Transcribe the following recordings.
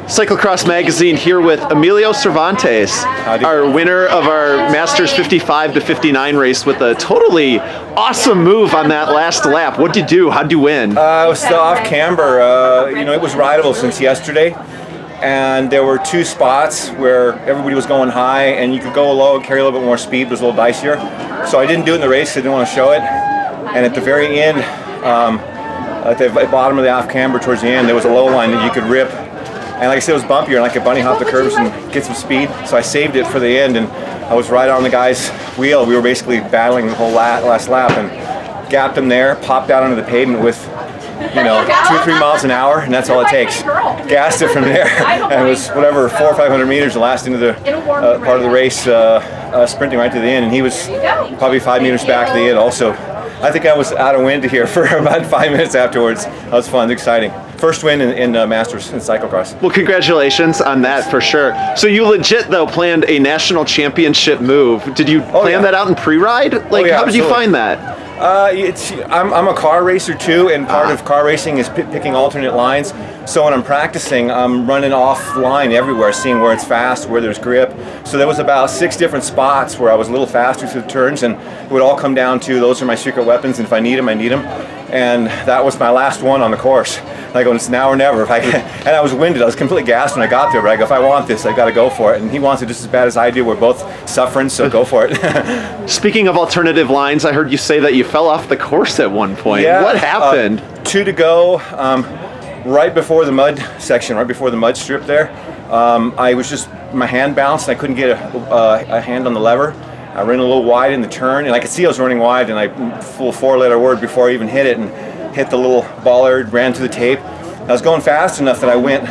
Cyclocross Magazine here with Emilio Cervantes, our winner of our Masters 55 to 59 race with a totally awesome move on that last lap. What'd you do? How'd you win? I was still off camber. It was rideable since yesterday, and there were two spots where everybody was going high and you could go low, carry a little bit more speed, but it was a little dicier. So I didn't do it in the race, I didn't want to show it. And at the very end, at the bottom of the off camber towards the end, there was a low line that you could rip. And like I said, it was bumpier, and I could bunny hop the curves and get some speed. So I saved it for the end, and I was right on the guy's wheel. We were basically battling the whole last lap, and gapped him there, popped out onto the pavement with, 2 or 3 miles an hour, and that's all it takes. Gassed it from there, and it was whatever 400 or 500 meters the last into the part of the race, sprinting right to the end, and he was probably 5 meters back at the end also. I think I was out of wind here for about 5 minutes afterwards. That was fun, exciting. First win in Masters in cyclocross. Well, congratulations on that for sure. So you legit though planned a national championship move. Did you plan that out in pre-ride? Like, how did you find that? I'm a car racer too, and part of car racing is picking alternate lines. So when I'm practicing, I'm running off line everywhere, seeing where it's fast, where there's grip. So there was about 6 different spots where I was a little faster through the turns, and it would all come down to those are my secret weapons, and if I need them, I need them. And that was my last one on the course. I go, it's now or never. And I was winded. I was completely gassed when I got there, but I go, if I want this, I got to go for it. And he wants it just as bad as I do. We're both suffering, so go for it. Speaking of alternative lines, I heard you say that you fell off the course at one point. Yeah, what happened? 2 to go, right before the mud section, right before the mud strip there. I was just, my hand bounced, and I couldn't get a hand on the lever. I ran a little wide in the turn, and I could see I was running wide, and I full 4-letter word before I even hit it, and hit the little bollard, ran to the tape. I was going fast enough that I went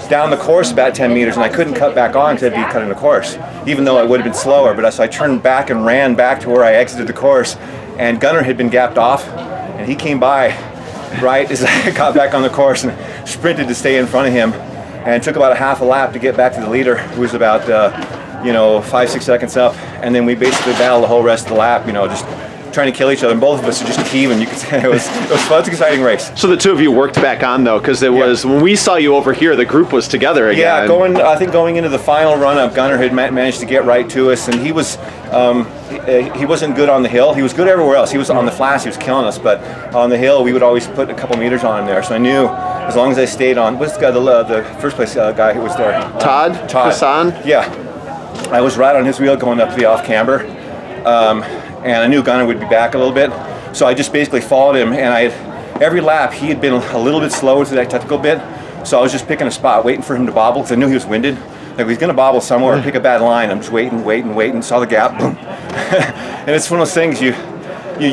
down the course about 10 meters, and I couldn't cut back on to be cutting the course, even though I would have been slower. But so I turned back and ran back to where I exited the course, and Gunnar had been gapped off, and he came by right as I got back on the course and sprinted to stay in front of him, and it took about a half a lap to get back to the leader, who was about 5-6 seconds up, and then we basically battled the whole rest of the lap, just trying to kill each other, and both of us are just heaving. You could say it was fun. It was an exciting race. So the two of you worked back on though, because it was when we saw you over here, the group was together again. Yeah, I think going into the final run-up, Gunnar had managed to get right to us, and he was he wasn't good on the hill. He was good everywhere else. He was on the flats, he was killing us, but on the hill we would always put a couple meters on him there. So I knew as long as I stayed on. What's the guy, the first place guy who was there? Todd Hassan? Yeah, I was right on his wheel going up the off camber. And I knew Gunnar would be back a little bit, so I just basically followed him, and every lap he had been a little bit slower to that technical bit, so I was just picking a spot, waiting for him to bobble, because I knew he was winded. Like, he's going to bobble somewhere or pick a bad line. I'm just waiting, saw the gap, boom. And it's one of those things, you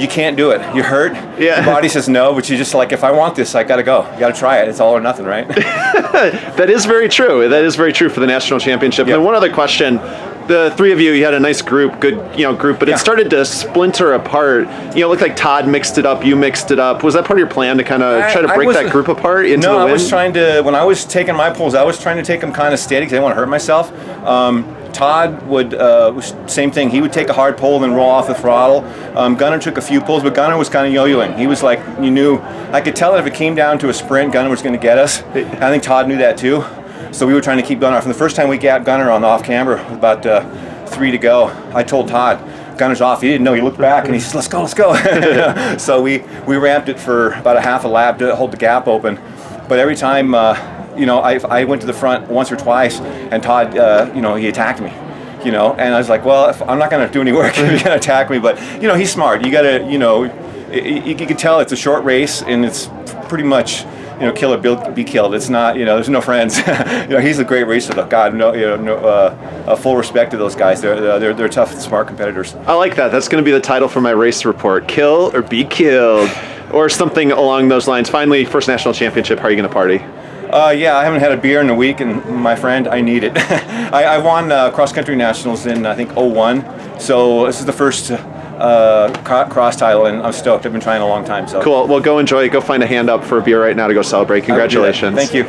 can't do it. You're hurt, your body says no, but you just like, if I want this, I got to go. You got to try it. It's all or nothing, right? That is very true. That is very true for the national championship. Yep. And then one other question. The three of you had a nice group, good group, but it started to splinter apart. It looked like Todd mixed it up, you mixed it up. Was that part of your plan to kind of try to break that group apart into the win? No, I was trying to, when I was taking my pulls, I was trying to take them kind of steady because I didn't want to hurt myself. Todd would, same thing, he would take a hard pull and then roll off the throttle. Gunnar took a few pulls, but Gunnar was kind of yo-yoing. He was like, I could tell that if it came down to a sprint, Gunnar was going to get us. I think Todd knew that too. So we were trying to keep Gunnar. From the first time we gapped Gunnar on the off camber, about 3 to go, I told Todd, Gunnar's off. He didn't know. He looked back and he said, let's go. So we ramped it for about a half a lap to hold the gap open. But every time, I went to the front once or twice, and Todd, he attacked me. And I was like, well, I'm not going to do any work if you're going to attack me. But, he's smart. You got to, you can tell it's a short race, and it's pretty much, kill or be killed. It's not, there's no friends. He's a great racer though. God, full respect to those guys. They're tough, smart competitors. I like that. That's going to be the title for my race report: kill or be killed, or something along those lines. Finally, first national championship. How are you going to party? I haven't had a beer in a week, and my friend, I need it. I won cross-country nationals in, I think, 2001. So this is the first cross title, and I'm stoked. I've been trying a long time. So cool. Well, go enjoy it. Go find a hand up for a beer right now to go celebrate. Congratulations. Thank you.